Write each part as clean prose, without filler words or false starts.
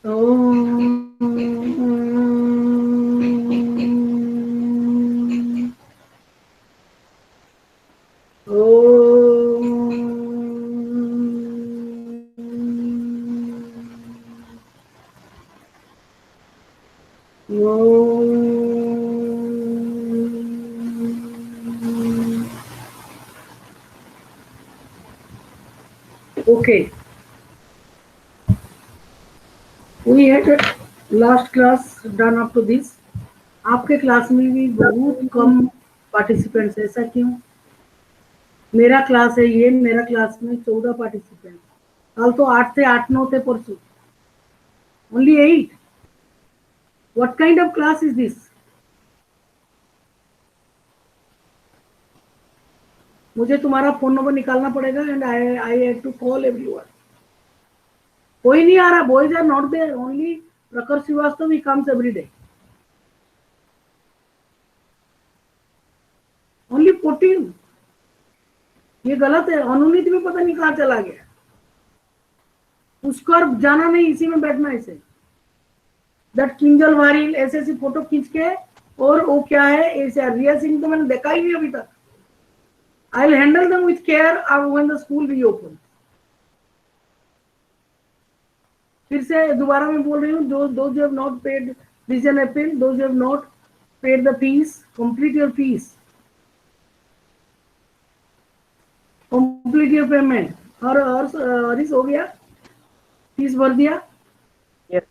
Om Okay, we had a last class done up to this. आपके class में भी बहुत कम पार्टिसिपेंट्स, ऐसा क्यों? मेरा क्लास है ये, मेरा क्लास में 14 पार्टिसिपेंट, कल तो 8 थे, 8-9 थे परसों, only 8. What kind of class is this? मुझे तुम्हारा फोन नंबर निकालना पड़ेगा and I have to call everyone. कोई नहीं आ रहा, boys are not there, only Prakhar Srivastava ही कम्स एवरी डे. ओनली 14. ये गलत है. अनुनीत भी पता नहीं कहाँ चला गया. उसको और जाना नहीं, इसी में बैठना इसे. दैट किंजल वारिल ऐसे ऐसी फोटो खींच के, और वो क्या है ऐसे, रिया सिंह तो मैंने देखा ही नहीं अभी तक. I will handle them with care when the school reopen. फिर से दोबारा मैं बोल रही हूँ, those who have not paid this in April, those who have not paid the fees, complete your fees, complete your payment. और हरीश हो गया, फीस भर दिया? Yes,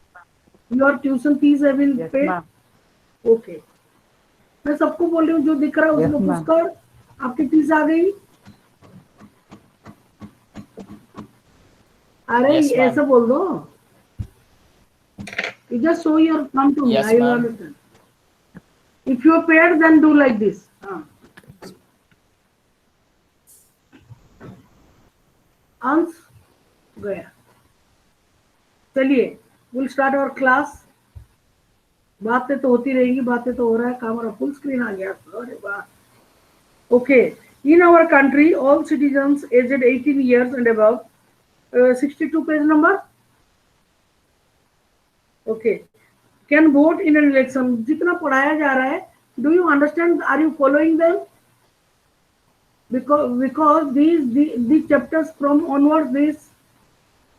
your tuition fees have been yes, paid? ma'am. Okay. मैं सबको बोल रही हूँ, जो दिख रहा है उसको Yes, पुश ma'am. कर. आपकी फीस आ गई? अरे Yes, ma'am. ऐसा बोल दो. You just show your come to me. Yes, I will ma'am. understand. If you are paid, then do like this. अंश गया. चलिए, विल स्टार्ट आवर क्लास. बातें तो होती रहेंगी, बातें तो हो रहा है. कैमरा फुल स्क्रीन आ गया. अरे वाह. Okay. In our country all citizens aged 18 years and above, 62 page number. Okay. Can vote in an election. जितना पढ़ाया जा रहा है, do you understand? Are you following them? because these chapters from onwards, these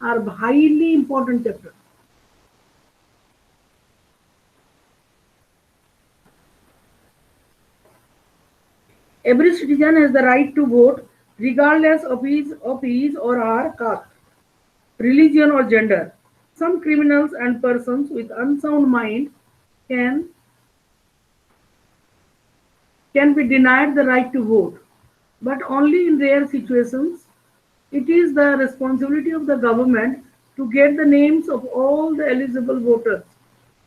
are highly important chapters. Every citizen has the right to vote regardless of his or her caste, religion or gender. Some criminals and persons with unsound mind can be denied the right to vote, but only in rare situations. It is the responsibility of the government to get the names of all the eligible voters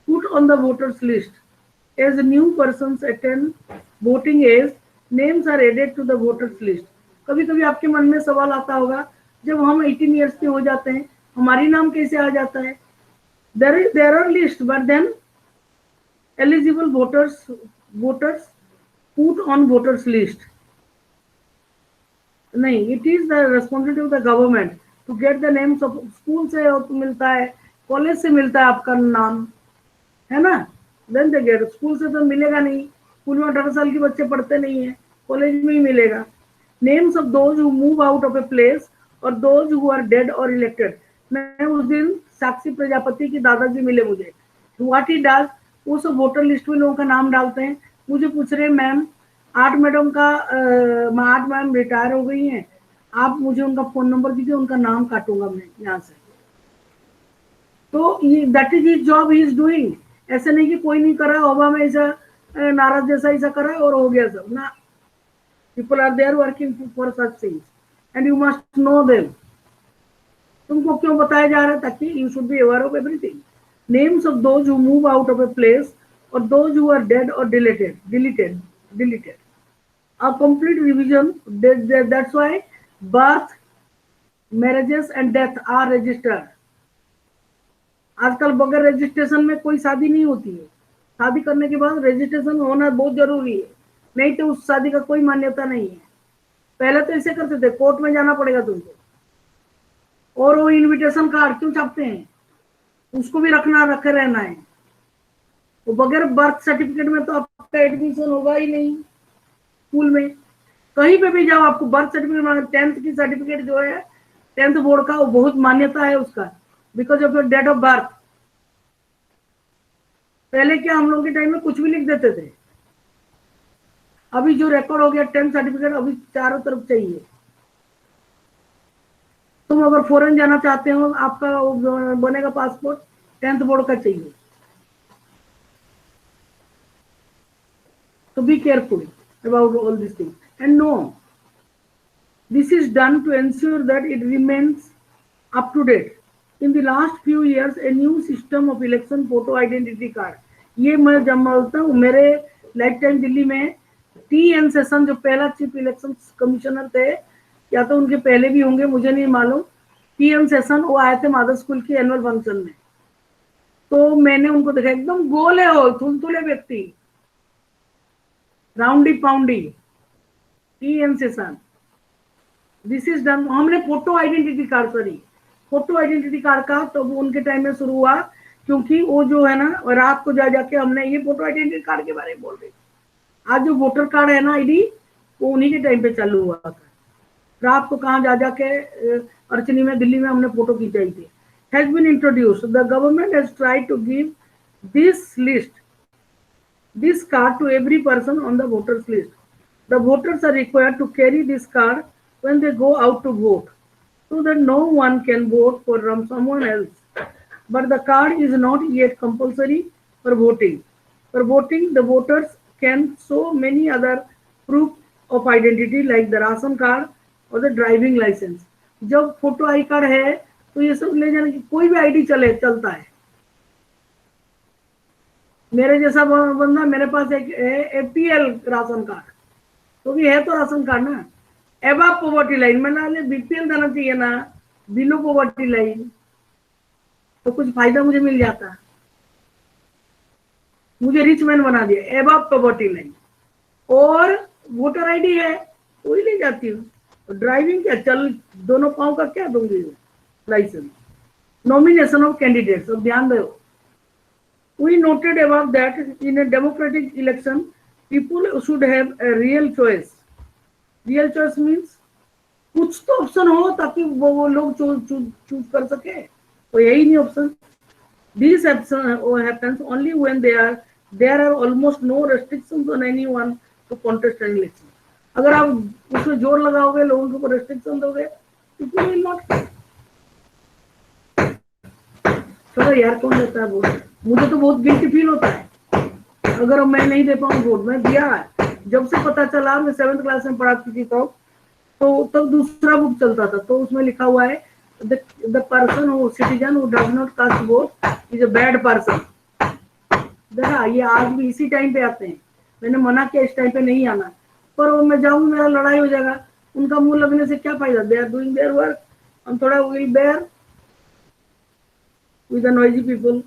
put on the voters list. As new persons attain voting age, names are added to the voters list. कभी कभी आपके मन में सवाल आता होगा, जब हम 18 years के हो जाते हैं, हमारी नाम कैसे आ जाता है? There are lists, but then eligible voters put on voters list. नहीं, it is the responsibility of the government to get the names of. School से मिलता है, कॉलेज से मिलता है आपका नाम, है ना? Then they get. स्कूल से तो मिलेगा नहीं, स्कूल में 18 साल के बच्चे पढ़ते नहीं है, कॉलेज में ही मिलेगा. Names of those who move out of a place और दोज हु आर डेड और इलेक्टेड. मैं उस दिन साक्षी प्रजापति की दादाजी मिले मुझे. व्हाट ही डज, वो सब वोटर लिस्ट में लोगों का नाम डालते हैं. मुझे पूछ रहे, मैम 8 मैडम का 8 मैम रिटायर हो गई हैं, आप मुझे उनका फोन नंबर दीजिए, उनका नाम काटूंगा मैं यहाँ से. तो that is his job, he is doing. ऐसे नहीं कि कोई नहीं करा, ओबामा ऐसा नाराज जैसा ऐसा करा और हो गया सब ना. People are there working for such things and you must know them. तुमको क्यों बताया जा रहा है? ताकि you should be aware of everything. Names of those who move out of a place और दोज हु आर डेड और deleted. A complete revision. That's why birth, marriages and death are registered. आजकल बगैर registration में कोई शादी नहीं होती है. शादी करने के बाद रजिस्ट्रेशन होना बहुत जरूरी है, नहीं तो उस शादी का कोई मान्यता नहीं है. पहले तो ऐसे करते थे, कोर्ट में जाना पड़ेगा तुमको. और वो इनविटेशन कार्ड क्यों छापते हैं? उसको भी रखे रहना है। तो बगैर बर्थ सर्टिफिकेट में तो आपका एडमिशन होगा ही नहीं स्कूल में। कहीं पे भी जाओ आपको बर्थ सर्टिफिकेट, 10th की सर्टिफिकेट जो है 10th बोर्ड का, वो बहुत मान्यता है उसका, because of your date of birth. पहले क्या हम लोग के टाइम में कुछ भी लिख देते थे, अभी जो रिकॉर्ड हो गया 10th सर्टिफिकेट अभी चारों तरफ चाहिए। तुम अगर फॉरेन जाना चाहते हो, आपका बनेगा पासपोर्ट, 10th बोर्ड का चाहिए। So be careful about all these things. And no, this is done to ensure that it remains up to date. In the last few years, a new system of election photo identity card. ये मैं जब बोलता हूँ, मेरे life time Delhi में TN. Session जो पहला chief election commissioner थे, या तो उनके पहले भी होंगे, मुझे नहीं मालूम, टी.एन. सेशन वो आए थे मादर स्कूल की एनुअल फंक्शन में। तो मैंने उनको देखा, एकदम गोले हो, थुलथुले व्यक्ति, roundy poundy, T N. Seshan. This is done. हमने photo identity card, sorry photo identity card का तो उनके टाइम में शुरू हुआ, क्योंकि वो जो है ना रात को जा जाके हमने ये फोटो आइडेंटिटी कार्ड के बारे में बोल रहे। आज जो वोटर कार्ड है ना आईडी, वो उन्हीं के टाइम पे चालू हुआ था। रात को कहाँ जा जाके अर्चनी में दिल्ली में हमने फोटो खिंचाई थी। Has been introduced, the government has tried to give this list, this card to every person on the voters list. The voters are required to carry this card when they go out to vote, so that no one can vote for someone else. But the card is not yet compulsory for voting. For voting, the voters can show many other proof of identity like the ration card or the driving license. जब photo I card है तो ये सब ले जाने की, कोई भी आईडी चलता है। मेरे जैसा बंदा, मेरे पास एक एपीएल राशन कार्ड, तो भी है तो राशन कार्ड ना, एबव पॉवर्टी लाइन में ना, बीपीएल देना चाहिए ना, बिलो पॉवर्टी लाइन, तो कुछ फायदा मुझे मिल जाता। मुझे रिच मैन बना दिया, एबव पॉवर्टी लाइन। और वोटर आईडी है वही ले जाती हूँ। ड्राइविंग क्या, चल दोनों पाँव का क्या दूंगी, लाइसेंस। नॉमिनेशन ऑफ कैंडिडेट्स, अब ध्यान दो। We noted above that in a democratic election, people should have a real choice. Real choice means कुछ तो ऑप्शन हो ताकि वो लोग चूज कर सके, तो यही नहीं option. This happens only when there are almost no restrictions on anyone to contest an election. अगर आप उसमें जोर लगाओगे, लोगों के ऊपर रेस्ट्रिक्शन दोगे, people will not। चलो यार, कौन देता है वोट? मुझे तो बहुत गिल्टी फील होता है अगर मैं नहीं दे पाऊँ वोट। मैं दिया है, जब से पता चला, मैं 7th क्लास में पढ़ाती थी तो दूसरा बुक चलता था, तो उसमें लिखा हुआ है the person who citizen who does not cast vote is a bad person. देखा, ये आज भी इसी टाइम पे आते हैं। मैंने मना किया इस टाइम पे नहीं आना, पर वो मैं जाऊंगी, मेरा लड़ाई हो जाएगा। उनका मुंह लगने से क्या फायदा? They are doing their work, हम थोड़ा will bear with the noisy people.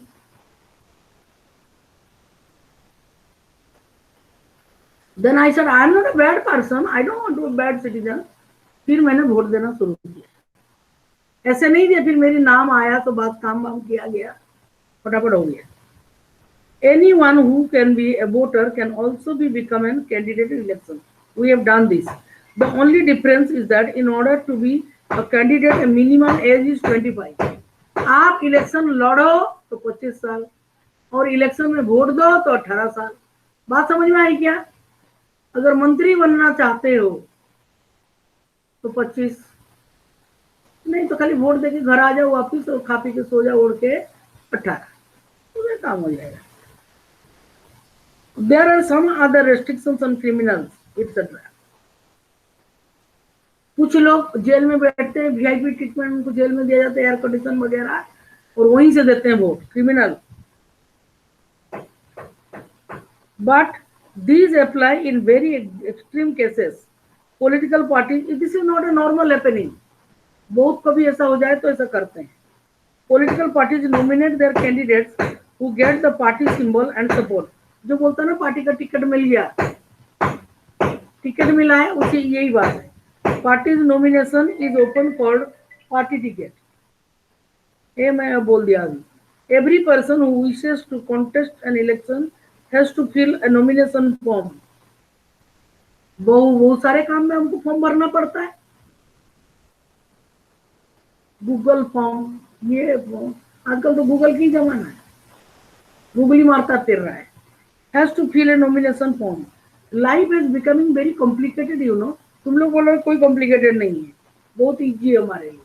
Then I said, I am not a bad person, I don't want to be a bad citizen. फिर मैंने वोट देना शुरू किया। ऐसे नहीं दिया, फिर मेरी नाम आया तो बात काम वाम किया गया, फटाफट हो गया। Anyone who can be a voter can also become a candidate in election. We have done this. The only difference is that in order to be a candidate, a minimum age is 25. आप election लड़ो तो 25 साल, और election में vote दो तो 18 साल। बात समझ में आई क्या? अगर मंत्री बनना चाहते हो तो 25, नहीं तो खाली वोट देके घर आ जाओ वापिस और खा पी के सो जाओ, उड़ के 18, तो काम हो जाएगा। There are some other restrictions on criminals, etc. कुछ लोग जेल में बैठते हैं, वीआईपी ट्रीटमेंट उनको जेल में दिया जाता है, एयर कंडीशन वगैरह, और वहीं से देते हैं vote, criminal. But these apply in very extreme cases. Political parties, this is not a normal happening. बहुत कभी ऐसा हो जाए तो ऐसा करते हैं। Political parties nominate their candidates who get the party symbol and support. जो बोलता है ना पार्टी का टिकट मिल गया, टिकट मिला है, उसे यही बात है। Party's nomination is open for party ticket. ये मैं बोल दिया अभी। Every person who wishes to contest an election has to fill a nomination form. बहुत सारे काम में हमको फॉर्म भरना पड़ता है, गूगल फॉर्म, ये फॉर्म, आजकल तो गूगल की जमाना है, गूगल ही मारता फिर रहा है. Has to fill a nomination form. Life is becoming very complicated, you know. तुम लोग बोलो कोई कॉम्प्लिकेटेड नहीं है, बहुत इजी है हमारे लिए.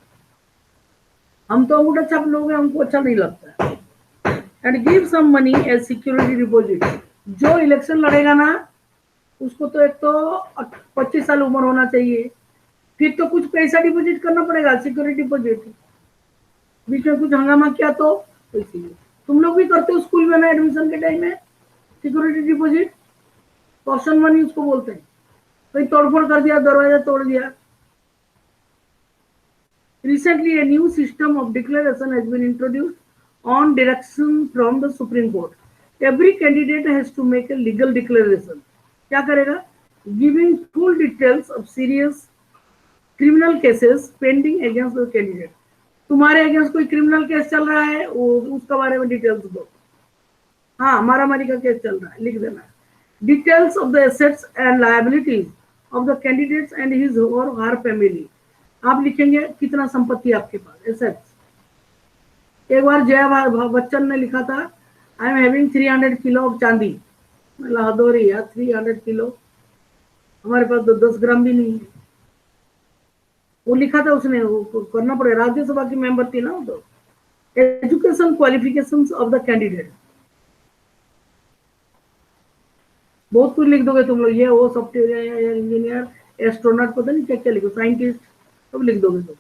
हम तो अंगूठा छाप लोग हैं, हमको अच्छा नहीं लगता. And give some money as security deposit. जो इलेक्शन लड़ेगा ना, उसको तो एक तो 25 साल उम्र होना चाहिए, फिर तो कुछ पैसा डिपॉजिट करना पड़ेगा, सिक्योरिटी डिपॉजिट. बीच में कुछ हंगामा किया तो इसीलिए तुम लोग भी करते हो स्कूल में ना, एडमिशन के टाइम में सिक्योरिटी डिपॉजिट, कॉशन मनी उसको बोलते हैं. कहीं तोड़फोड़ कर दिया, दरवाजा तोड़ दिया. Recently, a new system of declaration has been introduced on direction from the Supreme Court. Every candidate has to make a legal declaration. क्या करेगा? Giving full details of serious criminal cases pending against the candidate. तुम्हारे against कोई criminal case चल रहा है, उसका बारे में डिटेल्स दो. हाँ, मारामारी का केस चल रहा है, लिख देना. Details of the assets and liabilities of the candidates and his or her family. आप लिखेंगे कितना संपत्ति आपके पास, एसेट्स. एक बार जया बच्चन ने लिखा था, I am having 300 kilo of चांदी. मतलब हद हो रही है, 300 किलो, हमारे पास तो 10 ग्राम भी नहीं है. वो लिखा था उसने, वो करना पड़ेगा, राज्यसभा की मेंबर थी ना वो तो. Education qualifications of the candidate, बहुत कुछ लिख दोगे तुम लोग, ये वो सॉफ्टवेयर इंजीनियर, एस्ट्रोनॉट, पता नहीं क्या क्या लिखो, साइंटिस्ट, सब लिख दोगे तुम.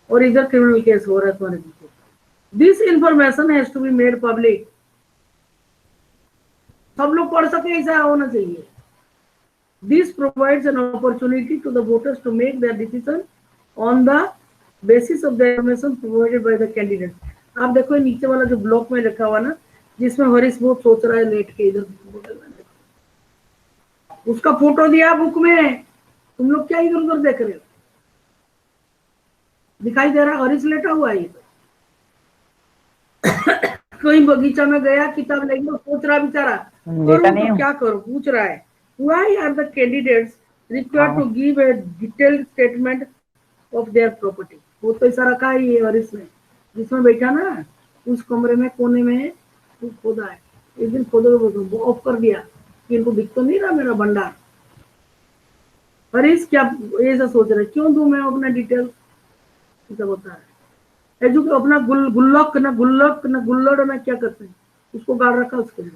और इधर क्रिमिनल केस हो रहा है तुम्हारे पीछे. This information has to be made public. सब लोग पढ़ सके, ऐसा होना चाहिए. This provides an opportunity to the voters to make their decision on the basis of the information provided by the candidate. आप देखो नीचे वाला जो ब्लॉक में लिखा हुआ ना, जिसमें हरीश बहुत सोच रहा है लेट के इधर, उसका फोटो दिया बुक में. तुम लोग क्या इधर उधर देख रहे हो? दिखाई दे रहा है हरीश लेटा हुआ है. कहीं बगीचा में गया, किताब लेके सोच रहा बेचारा, करूं तो क्या करूं, पूछ रहा है. Why are the candidates required to give a detailed statement of their property? वो तो ऐसा रखा है ये हरीश ने, जिसमें बैठा ना उस कमरे में कोने में खोदा है. एक दिन खोदो ऑफ कर दिया, इनको दिख तो नहीं रहा मेरा भंडार. हरीश क्या ऐसा सोच रहे, क्यों दूं मैं अपना डिटेल, ऐसा होता है. अपना गुल्लक ना गुल्लड़ ना क्या करते हैं, उसको गाड़ रखा उसके लिए.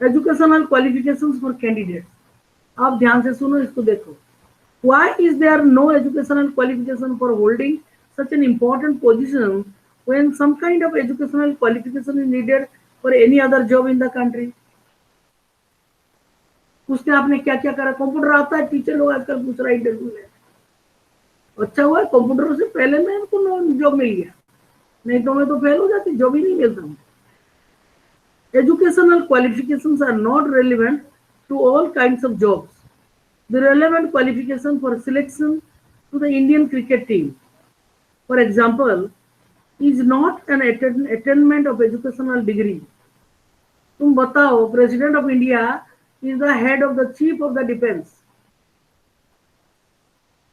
Educational qualifications for candidates. आप ध्यान से सुनो, इसको देखो. Why is there no educational qualification for holding such an important position when some kind of educational qualification is needed for any other job in the country? पूछते आपने क्या क्या करा, कंप्यूटर आता है, टीचर लोग आजकल पूछ रहा है इंटरव्यू में. अच्छा हुआ कंप्यूटर से पहले मैं उनको जॉब मिल गया, नहीं तो मैं तो फेल हो जाती, जॉब ही नहीं मिलता. Educational qualifications are not relevant to all kinds of jobs. The relevant qualification for selection to the Indian cricket team, for example, is not an attainment of educational degree. तुम बताओ, president of India is the head of the chief of the defence.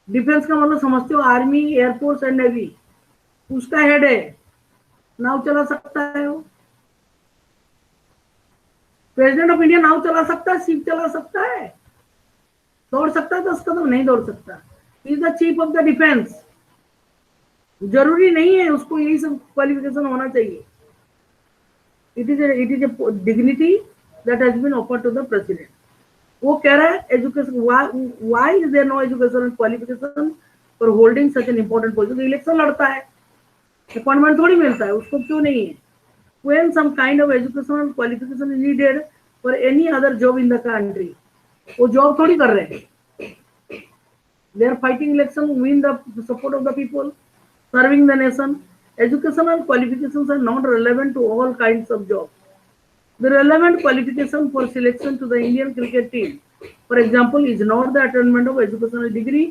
Defence का मतलब समझते हो, army, air force and navy, उसका head है. नाव चला सकता है वो. प्रेसिडेंट ऑफ इंडिया नाव चला सकता है, शिप चला सकता है, दौड़ सकता है 10 कदम, नहीं दौड़ सकता. Is the chief of the defence. जरूरी नहीं है उसको यही सब क्वालिफिकेशन होना चाहिए. It is a dignity that has been offered to the president. वो कह रहा है education, why is there no educational qualification for holding such an important position. Election लड़ता है, अपॉइंटमेंट थोड़ी मिलता है उसको, क्यों नहीं है? When some kind of educational qualification is needed for any other job in the country, वो जॉब थोड़ी कर रहे हैं. They are fighting election, win the support of the people, serving the nation. Educational qualifications are not relevant to all kinds of jobs. The relevant qualification for selection to the Indian cricket team, for example, is not the attainment of educational degree,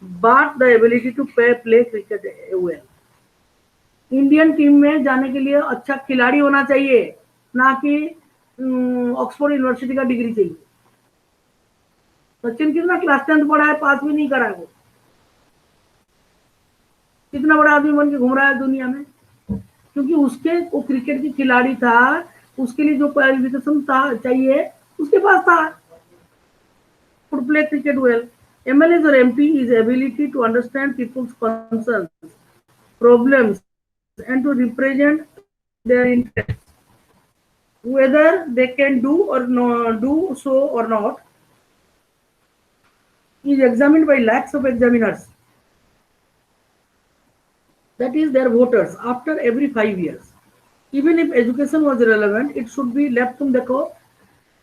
but the ability to play cricket well. Indian team में जाने के लिए अच्छा खिलाड़ी होना चाहिए, ना कि ऑक्सफोर्ड यूनिवर्सिटी का डिग्री चाहिए। सचिन कितना क्लास 10 पढ़ा है, पास भी नहीं करा है वो, कितना बड़ा आदमी बन के घूम रहा है दुनिया में, क्योंकि उसके वो क्रिकेट की खिलाड़ी था, उसके लिए जो क्वालिफिकेशन था चाहिए उसके पास था, could play cricket well. MLAs or MP is ability to understand people's concerns, problems, and to represent their interests. Whether they can do or no, do so or not is examined by lakhs of examiners. That is their voters after every 5 years. Even if education was relevant, it should be left. तुम देखो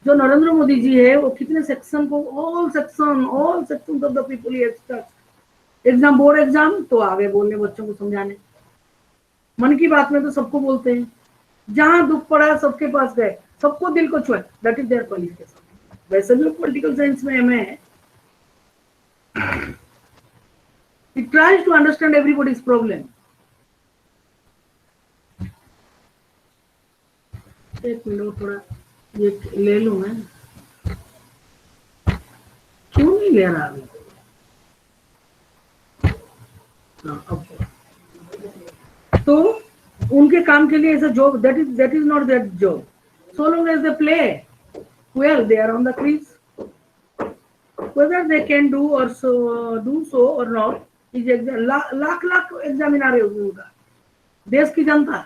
जो नरेंद्र मोदी जी है वो कितने section को, all section of the people he exam, board exam तो आगे बोलने, बच्चों को समझाने, मन की बात में तो सबको बोलते हैं, जहां दुख पड़ा सबके पास गए, सबको दिल को छुए, दैट इज देयर क्वालिफिकेशन। वैसे भी पॉलिटिकल साइंस में एमए है, it tries to understand everybody's problem. एक मिनट थोड़ा ये ले लूं मैं, क्यों नहीं ले रहा अभी? ओके, तो उनके काम के लिए ऐसा job, that is not that job, so long as they play well they are on the crease, whether they can do so or not is lakh lakh examiner है उनका, देश की जनता।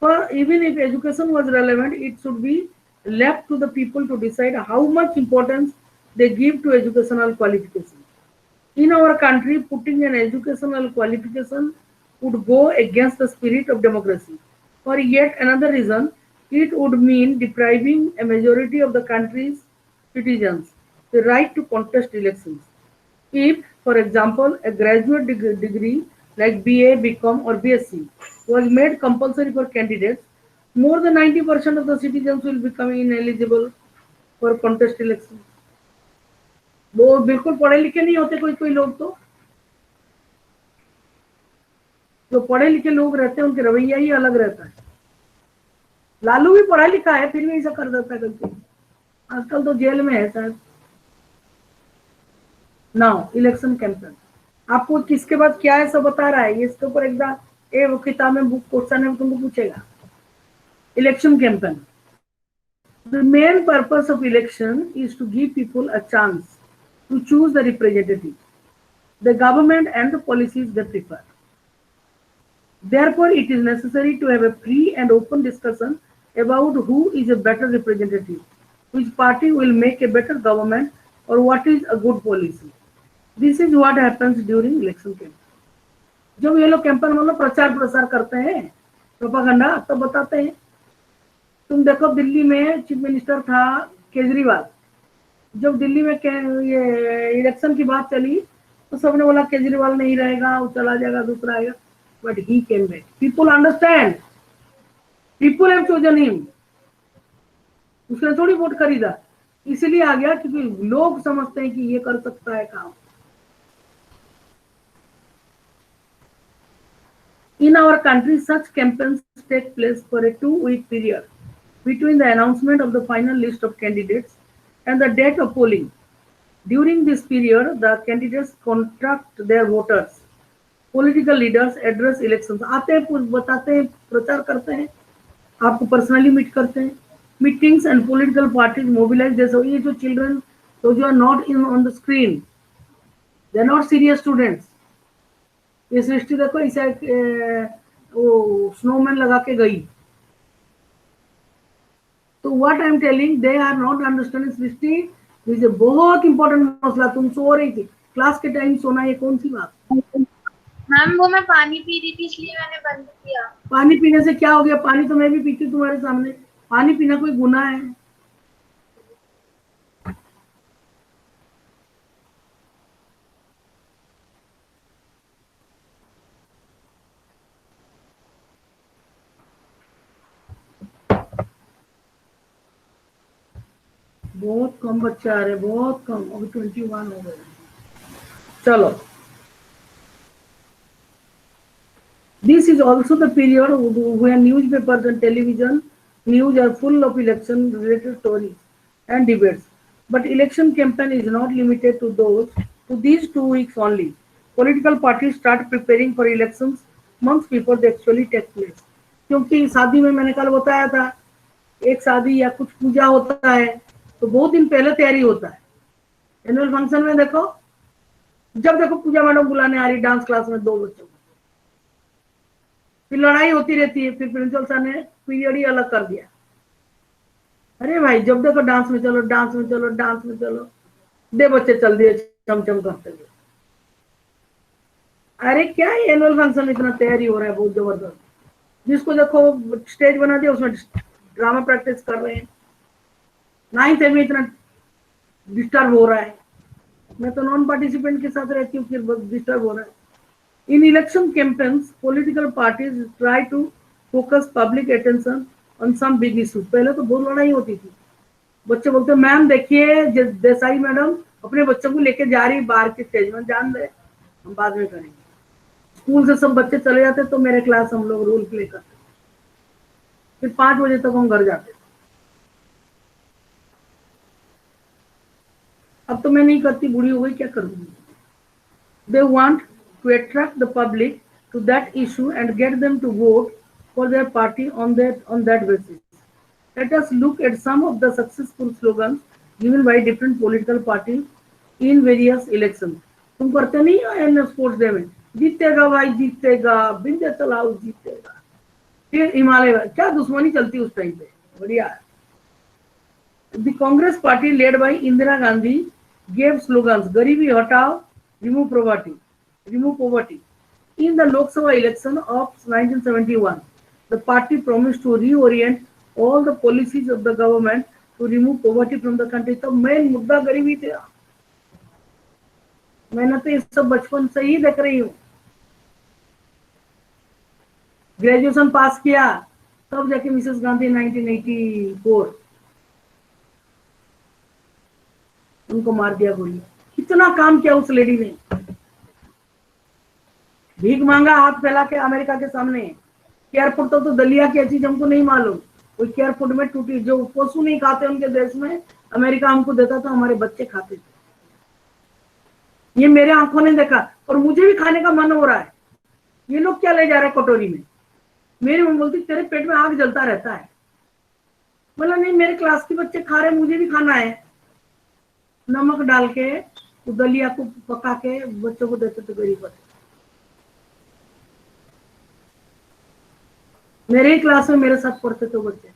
For even if education was relevant, it should be left to the people to decide how much importance they give to educational qualification. In our country, putting an educational qualification would go against the spirit of democracy. For yet another reason, it would mean depriving a majority of the country's citizens the right to contest elections. If, for example, a graduate degree like BA, BCom, or BSc was made compulsory for candidates, more than 90% of the citizens will become ineligible for contest elections. वो बिल्कुल पढ़े लिखे नहीं होते कोई कोई लोग, तो जो पढ़े लिखे लोग रहते हैं उनके रवैया ही अलग रहता है। लालू भी पढ़ा लिखा है फिर भी ऐसा कर देता है गलती, आजकल तो जेल में है शायद। नाउ इलेक्शन कैंपेन, आपको किसके बाद क्या है सब बता रहा है, ये इसके ऊपर एकदम ये वो किताब में बुक क्वेश्चन है तुमको पूछेगा। Election campaign, the main purpose of election is to give people a chance to choose the representative, the government and the policies they prefer. Therefore, it is necessary to have a free and open discussion about who is a better representative, which party will make a better government, or what is a good policy. This is what happens during election campaign. जब ये लोग campaign मतलब प्रचार प्रसार करते हैं, propaganda, तब बताते हैं। तुम देखो दिल्ली में चीफ मिनिस्टर था केजरीवाल, जब दिल्ली में ये इलेक्शन की बात चली तो सबने बोला केजरीवाल नहीं रहेगा, वो चला जाएगा, दूसरा आएगा, but he came back. People understand, people have chosen him, उसने थोड़ी वोट खरीदा, इसलिए आ गया क्योंकि लोग समझते हैं कि ये कर सकता है काम। In our country, such campaigns take place for a 2-week period between the announcement of the final list of candidates and the date of polling. During this period, the candidates contact their voters. Political leaders address elections. आते हैं, बताते हैं, प्रचार करते हैं, आपको personally meet करते हैं। Meetings and political parties mobilize. जैसे ये जो children, those who are not in on the screen, they are not serious students. ये सृष्टि देखो इसे वो स्नोमैन लगा के गई, तो what I am telling, they are not understanding. Srishti ये बहुत इंपॉर्टेंट मसला, तुम सो रही थी क्लास के टाइम, सोना ये कौन सी बात? मैम वो मैं पानी पी रही थी इसलिए मैंने बंद किया। पानी पीने से क्या हो गया? पानी तो मैं भी पीती हूँ तुम्हारे सामने, पानी पीना कोई गुनाह है? बहुत कम बच्चे आ रहे, बहुत कम, अभी 21 हो गए। चलो This is also the period when newspapers and television news are full of election-related stories and debates. But election campaign is not limited to these 2 weeks only. Political parties start preparing for elections months before they actually take place. क्योंकि शादी में मैंने कल बताया था, एक शादी या कुछ पूजा होता है तो बहुत दिन पहले तैयारी होता है। एनुअल फंक्शन में देखो, जब देखो पूजा मैडम बुलाने आ रही डांस क्लास में 2 बच्चों को, फिर लड़ाई होती रहती है, फिर प्रिंसिपल सर ने पीरियड ही अलग कर दिया। अरे भाई जब देखो डांस में चलो, डांस में चलो, डांस में चलो, दे बच्चे चल दिए चमचम करते हुए। अरे क्या है एनुअल फंक्शन में इतना तैयारी हो रहा है बहुत जबरदस्त, जिसको देखो स्टेज बना दिया उसमें ड्रामा प्रैक्टिस कर रहे हैं। 9th में इतना डिस्टर्ब हो रहा है, मैं तो नॉन पार्टिसिपेंट के साथ रहती हूँ, फिर डिस्टर्ब हो रहा है। In election campaigns, political parties try to focus public attention on some big issues. पहले तो बहुत लड़ाई होती थी, बच्चे बोलते मैम देखिए देसाई मैडम अपने बच्चों को लेके जा रही बाहर की स्टेज में, जान दे हम बाद में करेंगे। स्कूल से सब बच्चे चले जाते तो मेरे क्लास हम लोग रोल प्ले करते, फिर 5 बजे तक हम घर जाते। अब तो मैं नहीं करती, बूढ़ी हो गई, क्या करूंगी। They want to attract the public to that issue and get them to vote for their party on that basis. Let us look at some of the successful slogans given by different political parties in various elections. तुम करते नहीं हो annual sports day में, जीतेगा भाई जीतेगा, बिंदे तलाव जीतेगा, फिर हिमालय, क्या दुश्मनी चलती उस टाइम पे, बढ़िया। The Congress party led by Indira Gandhi gave slogans गरीबी हटाओ, remove poverty. In the Lok Sabha election of 1971, the party promised to reorient all the policies of the government to remove poverty from the country. तो main मुद्दा गरीबी था। मैंने तो ये सब बचपन से ही देख रही हूँ। ग्रेजुएशन पास किया तब जाके मिसेस गांधी 1984 उनको मार दिया गोली। कितना काम किया उस लेडी ने, भीख मांगा हाथ फैला के अमेरिका के सामने। एयरपोर्ट तो दलिया की चीज हमको नहीं मालूम, कोई एयरपोर्ट में टूटी, जो पशु नहीं खाते उनके देश में अमेरिका हमको देता था, हमारे बच्चे खाते थे। ये मेरे आंखों ने देखा और मुझे भी खाने का मन हो रहा है। ये लोग क्या ले जा रहे हैं कटोरी में, मेरी मम्मी बोलती तेरे पेट में आग जलता रहता है। बोला नहीं, मेरे क्लास के बच्चे खा रहे, मुझे भी खाना है। नमक डाल के दलिया को पका के बच्चों को देते थे, गरीब बच्चे। मेरे ही क्लास में मेरे साथ पढ़ते थे बच्चे।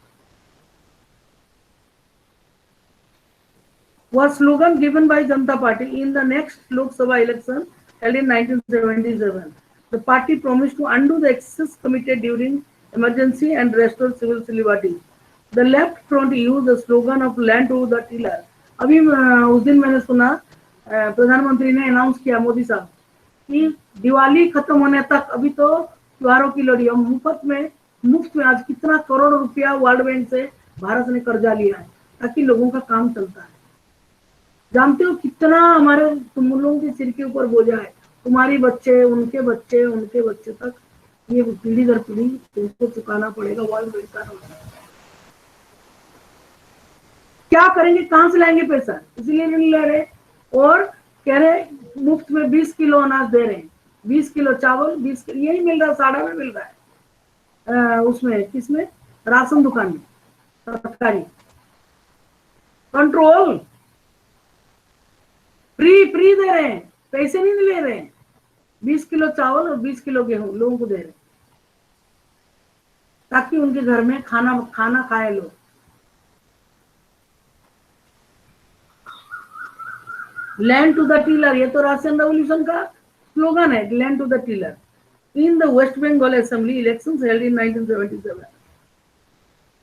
Was slogan given by Janata Party in the next Lok Sabha election held in 1977. The party promised to undo the excess committed during emergency and restore civil liberties. The left front used the slogan of land to the tiller. अभी उस दिन मैंने सुना प्रधानमंत्री ने announce किया, मोदी साहब, कि दिवाली खत्म होने तक, अभी तो त्योहारों की लड़ी, मुफ्त में आज कितना करोड़ रुपया वर्ल्ड बैंक से भारत ने कर्जा लिया है ताकि लोगों का काम चलता है। जानते हो कितना हमारे तुम लोगों के सिर के ऊपर बोझा है, तुम्हारी बच्चे, उनके बच्चे तक, ये पीढ़ी दर पीढ़ी तुमको चुकाना पड़ेगा वर्ल्ड बैंक का। क्या करेंगे, कहां से लाएंगे पैसा, इसलिए नहीं ले रहे। और कह रहे मुफ्त में 20 किलो अनाज दे रहे हैं, 20 किलो चावल, 20 किलो यही मिल रहा है, साड़ा में मिल रहा है, उसमें किसमें, राशन दुकान में, सरकारी। कंट्रोल, फ्री दे रहे हैं, पैसे नहीं ले रहे हैं। 20 किलो चावल और 20 किलो गेहूं लोगों को दे रहे हैं ताकि उनके घर में खाना खाए लोग। लैंड टू द टीलर, ये तो राशन रेवोल्यूशन का स्लोगन है, land to the tiller. In the West Bengal assembly elections held in 1977,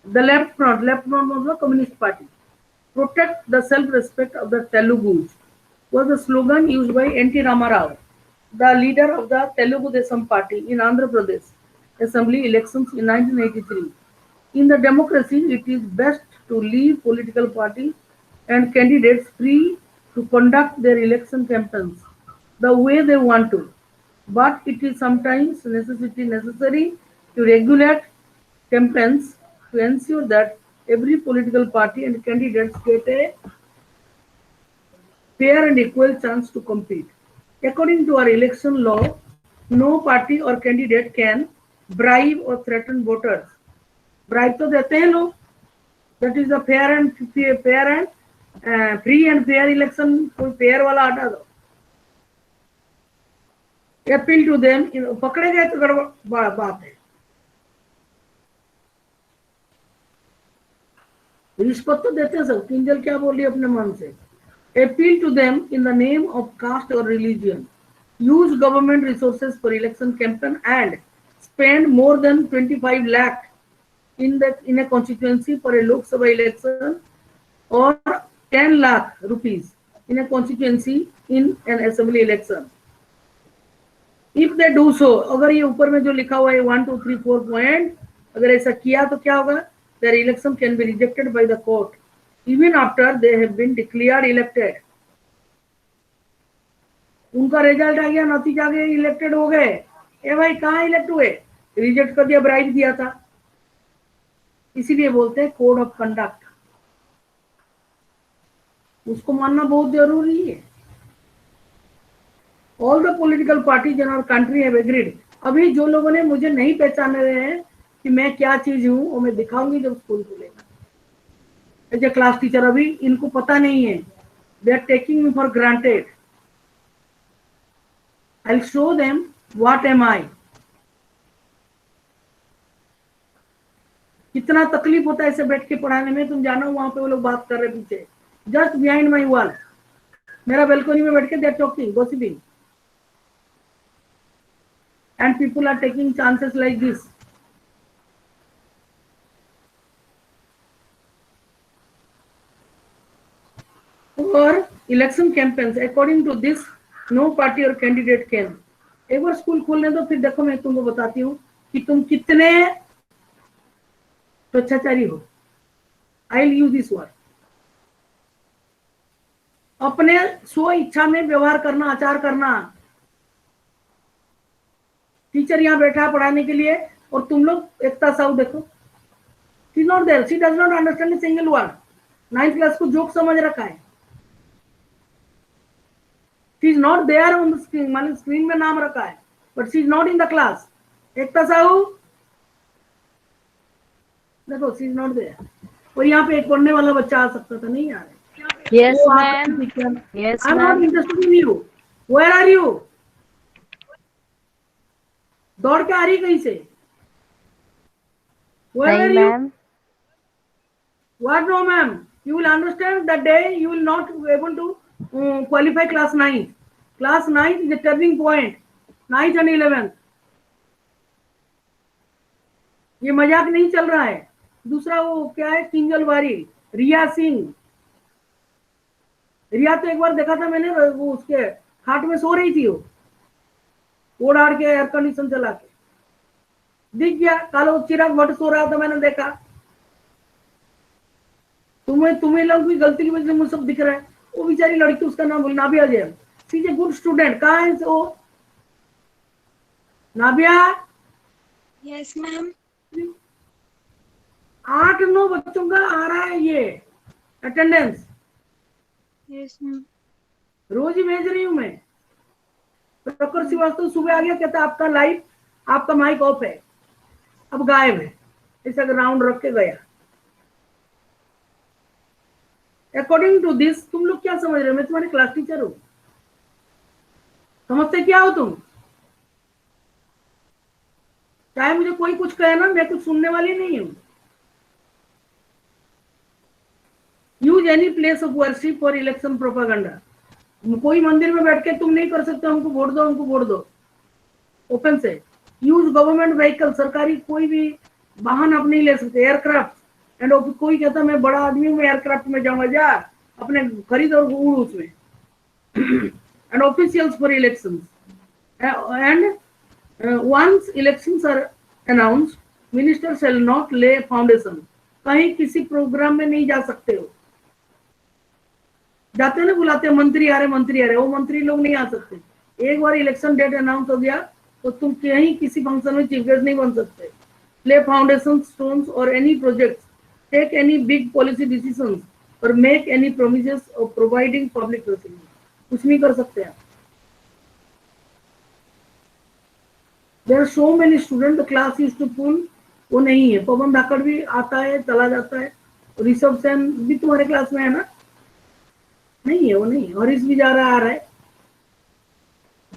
the left front मतलब communist party, protect the self respect of the Telugus was the slogan used by N.T. Ramarao, the leader of the Telugu Desam Party in Andhra Pradesh Assembly elections in 1983. In the democracy, it is best to leave political parties and candidates free to conduct their election campaigns the way they want to. but it is sometimes necessary to regulate campaigns to ensure that every political party and candidates get a fair and equal chance to compete. According to our election law, no party or candidate can bribe or threaten voters. Bribe तो देते हैं लोग. That is a fair and free and fair election. कोई fair वाला हटा दो. Appeal to them. पकड़े गए तो गड़बड़ बात है. रिश्वत तो देते हैं सब. किंजल क्या बोल रही है अपने मन से. Appeal to them in the name of caste or religion. Use government resources for election campaign and spend more than 25 lakh in a constituency for a Lok Sabha election or 10 lakh rupees in a constituency in an assembly election. If they do so, अगर ये ऊपर में जो लिखा हुआ है 1, 2, 3, 4 point, अगर ऐसा किया तो क्या होगा? Their election can be rejected by the court even after they have been declared elected. उनका रिजल्ट आ गया, नतीजा आ गया, इलेक्टेड हो गए. ए भाई कहाँ इलेक्ट हुए? रिजेक्ट कर दिया, ब्राइब दिया था. इसीलिए बोलते हैं कोड ऑफ कंडक्ट. उसको मानना बहुत जरूरी है. All the political parties in our country have agreed. अभी जो लोगों ने मुझे नहीं पहचाने रहे हैं कि मैं क्या चीज हूं, वो मैं दिखाऊंगी जब स्कूल खुलेगा. एज ए क्लास टीचर अभी इनको पता नहीं है. They are taking me for granted. I'll show them what am I. कितना तकलीफ होता है ऐसे बैठ के पढ़ाने में. तुम जानो वहां पे वो लोग बात कर रहे पीछे, जस्ट बिहाइंड माई वॉल. मेरा बैल्कनी में बैठ के they are talking, gossiping, and people are taking chances like this. और election campaigns according to this no party or candidate can. एक बार स्कूल खोलने दो, फिर देखो मैं तुमको बताती हूँ कि तुम कितने स्वच्छाचारी हो. I will use this word. अपने स्व इच्छा में व्यवहार करना, आचार करना. टीचर यहाँ बैठा है पढ़ाने के लिए और तुम लोग एकता साहू देखो, she is not there, she does not understand a single word. 9th class को जोक समझ रखा है. She is not there on the screen. मान स्क्रीन में नाम रखा है, but she is not in the class. एकता साहू देखो, she is not there. और यहाँ पे एक पढ़ने वाला बच्चा आ सकता था, नहीं आ रहा. Yes, ma'am. Yes, I'm not ma'am. interested in you. Where are you? दौड़ के आ रही कहीं से? Where are Nahi, you? ma'am. What no, ma'am? You will understand that day you will not be able to qualify class 9th. Class 9th is a turning point. 9th and 11th. ये मजाक नहीं चल रहा है. दूसरा वो क्या है, किंजल वारी, रिया सिंह. रिया तो एक बार देखा था मैंने, वो उसके खाट में सो रही थी, वो ओढ़ आड़ के एयर कंडीशन चला के दिख गया. कालो चिराग भट्ट सो रहा था, मैंने देखा. तुम्हें लोग की गलती की वजह से मुझे सब दिख रहा है. वो बेचारी लड़की, उसका नाम Nabia Jain, she is a good student. कहाँ है वो नाबिया? Yes ma'am. 8-9 बच्चों का आ रहा है ये अटेंडेंस. Yes ma'am. रोज ही भेज रही हूँ मैं. प्रखर श्रीवास्तव सुबह आ गया, कहता आपका लाइव, आपका माइक ऑफ है, अब गायब है. ऐसा राउंड रख के गया. अकॉर्डिंग टू दिस, तुम लोग क्या समझ रहे हो? मैं तुम्हारी क्लास टीचर हूं. समझते क्या हो तुम? चाहे मुझे कोई कुछ कहे ना, मैं कुछ सुनने वाली नहीं हूं. Use any place of worship for election propaganda. कोई मंदिर में बैठ के तुम नहीं कर सकते हमको वोट दो, हमको वोट दो. ओपन से. यूज गवर्नमेंट व्हीकल, सरकारी कोई भी वाहन आप नहीं ले सकते. एयरक्राफ्ट एंड कोई कहता मैं बड़ा आदमी हूं, मैं एयरक्राफ्ट में जाऊंगा, जा अपने खरीद और उड़ उसमें. And officials for elections and once elections are announced, minister shall not lay foundation. कहीं किसी प्रोग्राम में नहीं जा सकते हो. जाते हैं ना, बुलाते हैं मंत्री आ रहे, मंत्री आ रहे, वो मंत्री लोग नहीं आ सकते. एक बार इलेक्शन डेट अनाउंस हो गया तो तुम कहीं किसी फंक्शन में चीफ गेस्ट नहीं बन सकते। Play foundation stones or any project, take any big policy decisions or make any promises of providing public facility, कुछ नहीं कर सकते आप। There are so many student the class used to pull, वो नहीं है। पवन धाकड़ भी आता है चला जाता है, ऋषभ सेन भी तुम्हारे क्लास में है ना? नहीं है, वो नहीं है। हरीश भी जा रहा आ रहा है,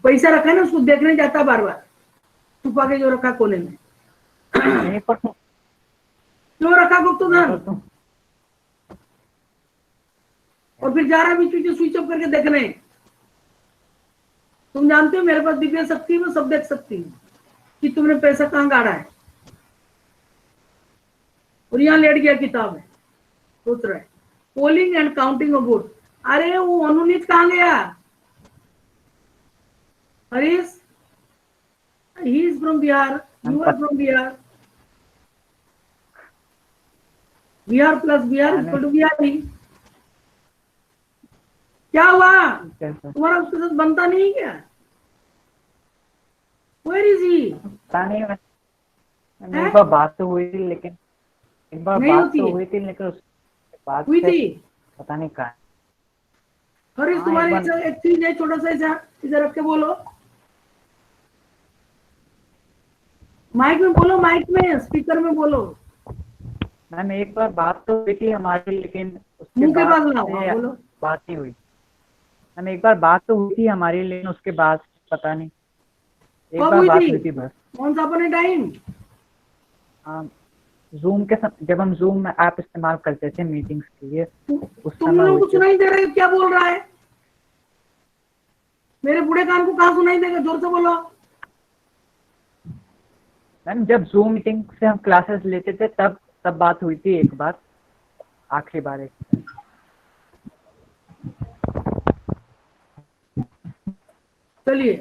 पैसा रखा है ना, उसको देखने जाता बार बार, छुपा के जो रखा कोने में। नहीं पर क्यों रखा गुप्तधन? और फिर जा रहा बीच बीच स्विच ऑफ करके देखने। तुम जानते हो मेरे पास दिव्य शक्ति है, मैं सब देख सकती हूँ कि तुमने पैसा कहाँ गाड़ा है। और यहाँ लेट गया किताब है, सोच रहा है। Polling and counting of vote, अरे वो अनुनीत कहाँ गया? Harish, he is from Bihar, you are from Bihar. Bihar plus Bihar equal to Bihari. क्या हुआ? तुम्हारा उसके साथ बनता नहीं क्या? Where is he? पता नहीं, एक बार बात तो हुई थी, लेकिन एक बार बात तो हुई थी, लेकिन उसके बाद हुई थी, पता नहीं कहाँ। हरीश तुम्हारे एक चीज है, छोटा सा ऐसा इधर रख के बोलो, माइक में बोलो, माइक में, स्पीकर में बोलो। मैम एक बार बात तो हुई थी हमारी, लेकिन उसके मुंह के बाद पास लाओ, हाँ, बोलो। बात ही हुई। मैम एक बार बात तो हुई थी हमारी, लेकिन उसके बाद पता नहीं, एक कब बार हुई बात थी? हुई थी बस। कौन सा अपने टाइम? जूम के जब हम जूम में ऐप इस्तेमाल करते थे मीटिंग्स के लिए, उस तुम समय लोगों को हुई थी। सुनाई दे रहा है क्या बोल रहा है? मेरे बूढ़े कान को कहाँ सुनाई देगा? जोर से बोलो। मैम जब जूम मीटिंग से हम क्लासेस लेते थे तब बात हुई थी एक बार, आखिरी बार एक। चलिए,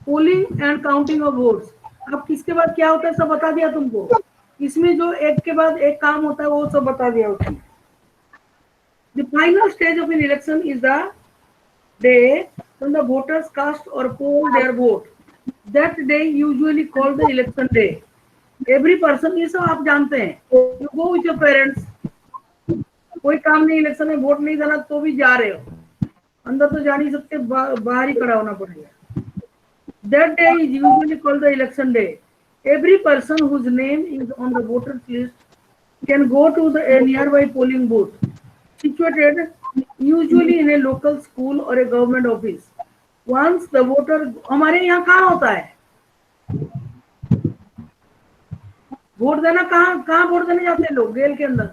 polling and counting of votes, अब किसके बाद क्या होता है सब बता दिया तुमको। इसमें जो एक के बाद एक काम होता है वो सब बता दिया उसने। The final stage of an election is the day when the voters cast or poll their vote. That day usually called the election day. Every person, ये सब आप जानते हैं। You go with your parents, कोई काम नहीं, election में vote नहीं देना तो भी जा रहे हो, अंदर तो जा नहीं सकते, बाहर ही खड़ा होना पड़ेगा। That day is usually called the election day. Every person whose name is on the voters list can go to a nearby polling booth situated usually in a local school or a government office. Once the voter, हमारे यहाँ कहाँ होता है vote देना? कहाँ vote देने जाते हैं लोग? गेल के अंदर?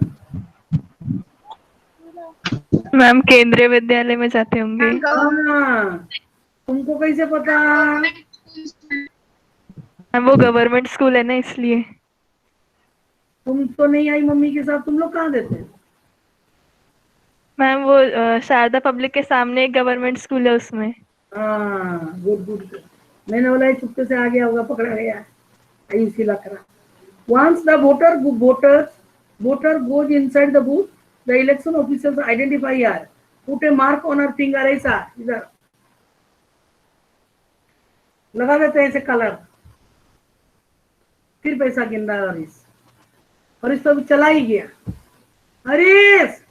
मैम केंद्रीय विद्यालय में जाते होंगे। हाँ, तुमको कैसे पता? मैम वो गवर्नमेंट स्कूल है ना, इसलिए। तुम तो नहीं आई मम्मी के साथ, तुम लोग कहाँ देते हैं? मैम वो शारदा पब्लिक के सामने एक गवर्नमेंट स्कूल है, उसमें। हाँ, गुड गुड। मैंने बोला चुपके से आ गया होगा, पकड़ा गया, इसी लग रहा। Once the voter goes inside the booth, the election officials identify her, put a mark on her finger, ऐसा इधर लगा देते हैं ऐसे कलर, फिर पैसा गिन रहा है हरीश। हरीश तो अभी चला ही गया। हरीश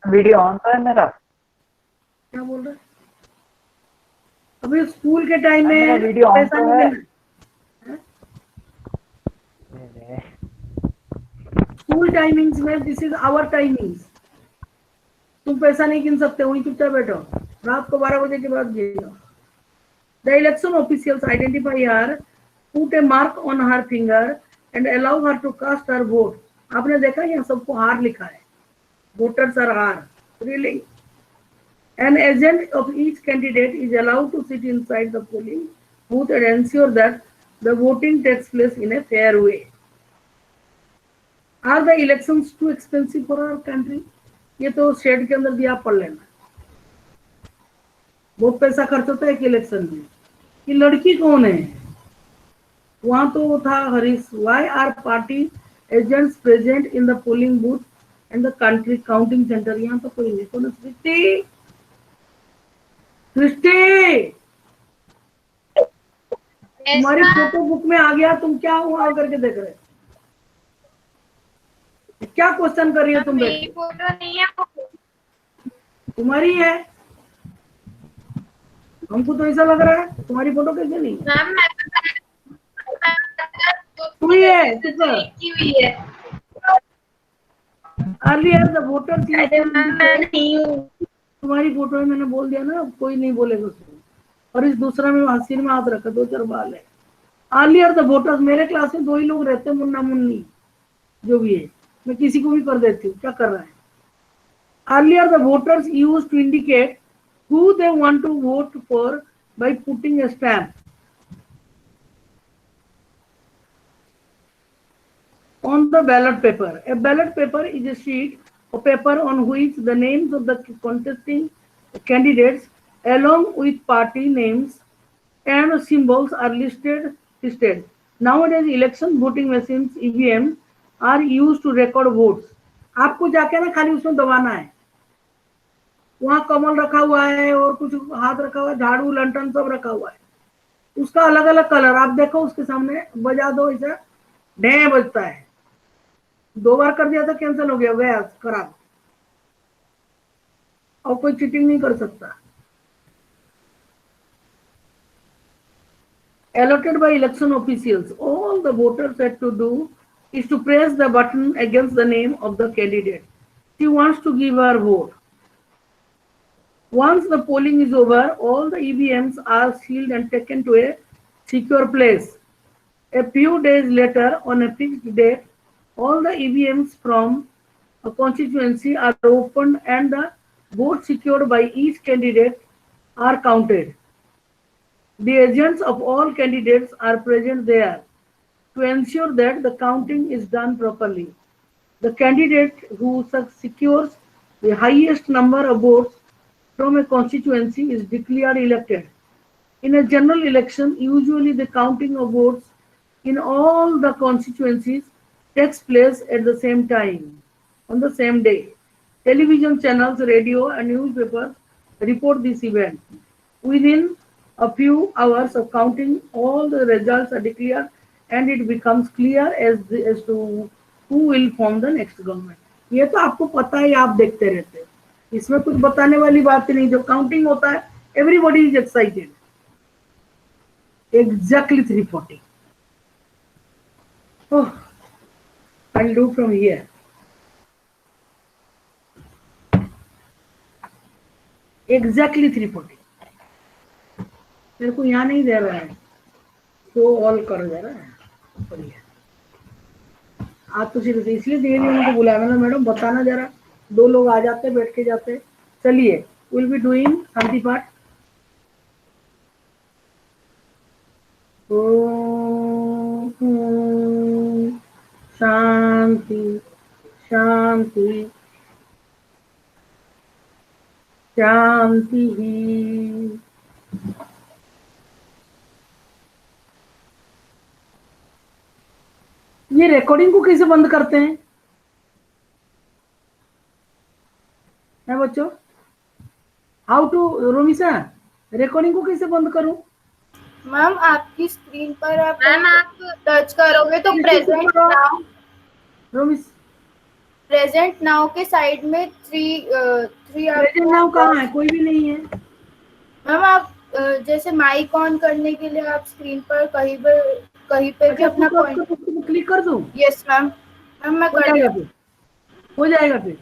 वीडियो ऑन तो है मेरा। क्या बोल रहा है? अभी स्कूल के टाइम में वीडियो ऑन पैसा तो नहीं है। देना। स्कूल टाइमिंग्स में दिस इज आवर टाइमिंग्स, तुम पैसा नहीं गिन सकते, वहीं चुपचाप बैठो, रात को 12 बजे के बाद गिनो। The election officials identify her, put a mark on her finger and allow her to cast her vote. आपने देखा यहाँ सबको हार लिखा है, वोटर्स आर हार, really. An agent of each candidate is allowed to sit inside the polling booth and ensure that the voting takes place in a fair way. Are the elections too expensive for our country? ये तो shade के अंदर दिया, पढ़ लेना। बहुत पैसा खर्च होता है एक इलेक्शन में। ये लड़की कौन है? वहां तो वो था Harish. Why are party agents present in the polling booth and the country counting center? यहाँ तो कोई नहीं। कौन? स्मृति, सृष्टि, तुम्हारी ऐसा फोटो बुक में आ गया, तुम क्या वहां करके देख रहे हो? क्या क्वेश्चन कर रही हो तुम? मेरी बैठ फोटो नहीं है वो। तुम्हारी है, हमको तो ऐसा लग रहा है तुम्हारी फोटो कैसे नहीं है? मैम हुई है, चुप कर। की हुई है। अर्लियर द वोटर्स यूज्ड अरे टू मैम मैं इंडिकेट, नहीं हूँ। तुम्हारी फोटो में मैंने बोल दिया ना, कोई नहीं बोलेगा उसको। और इस दूसरा में हसीन में हाथ रखा, 2-4 बाल है। अर्लियर द वोटर्स, मेरे क्लास में 2 ही लोग रहते हैं, मुन्ना मुन्नी जो भी है, मैं किसी को भी कर देती हूँ, क्या कर रहा है? Earlier the voters used to indicate who they want to vote for by putting a stamp on the ballot paper. A ballot paper is a sheet of paper on which the names of the contesting candidates along with party names and symbols are listed. Nowadays election voting machines EVM are used to record votes. आपको जाके ना खाली उसमें दबाना है, वहां कमल रखा हुआ है और कुछ हाथ रखा हुआ है, झाड़ू लंटन सब रखा हुआ है, उसका अलग अलग कलर आप देखो, उसके सामने बजा दो, ऐसा ढे बजता है। 2 बार कर दिया तो कैंसिल हो गया, गया खराब, और कोई चीटिंग नहीं कर सकता। Allotted by election officials, all the voters had to do is to press the button against the name of the candidate she wants to give her vote. Once the polling is over, all the EVMs are sealed and taken to a secure place. A few days later, on a fixed date, all the EVMs from a constituency are opened and the votes secured by each candidate are counted. The agents of all candidates are present there to ensure that the counting is done properly. The candidate who secures the highest number of votes from a constituency is declared elected. In a general election, usually the counting of votes in all the constituencies takes place at the same time, on the same day. Television channels, radio, and newspapers report this event. Within a few hours of counting, all the results are declared and it becomes clear as to who will form the next government. ये तो आपको पता है, आप देखते रहते हैं, इसमें कुछ बताने वाली बात नहीं। जो काउंटिंग होता है, everybody is excited. Exactly 3:40. Oh, I'll do from here. Exactly 3:40. मेरे को यहाँ नहीं दे रहा है, तो ऑल कर दे रहा है। बढ़िया, आज तो सिर्फ इसलिए दे रही उनको बुलाया मैंने, मैडम बताना जरा, 2 लोग आ जाते, बैठ के जाते। चलिए, विल बी डूइंग शांति पाठ। ओम शांति शांति शांति। ये रिकॉर्डिंग को कैसे बंद करते हैं बच्चों? हाउ टू, रोमिसा, रिकॉर्डिंग को कैसे बंद करूं? मैम आपकी स्क्रीन पर आप मैम आप टच करोगे तो प्रेजेंट नाउ, रोमिस, प्रेजेंट नाउ के साइड में थ्री प्रेजेंट नाउ कहाँ है? कोई भी नहीं है मैम। आप जैसे माइक ऑन करने के लिए आप स्क्रीन पर कहीं पे भी अपना पॉइंट क्लिक कर दूं? Yes ma'am. मैम मैं हो कर जाएगा फिर, हो जाएगा फिर।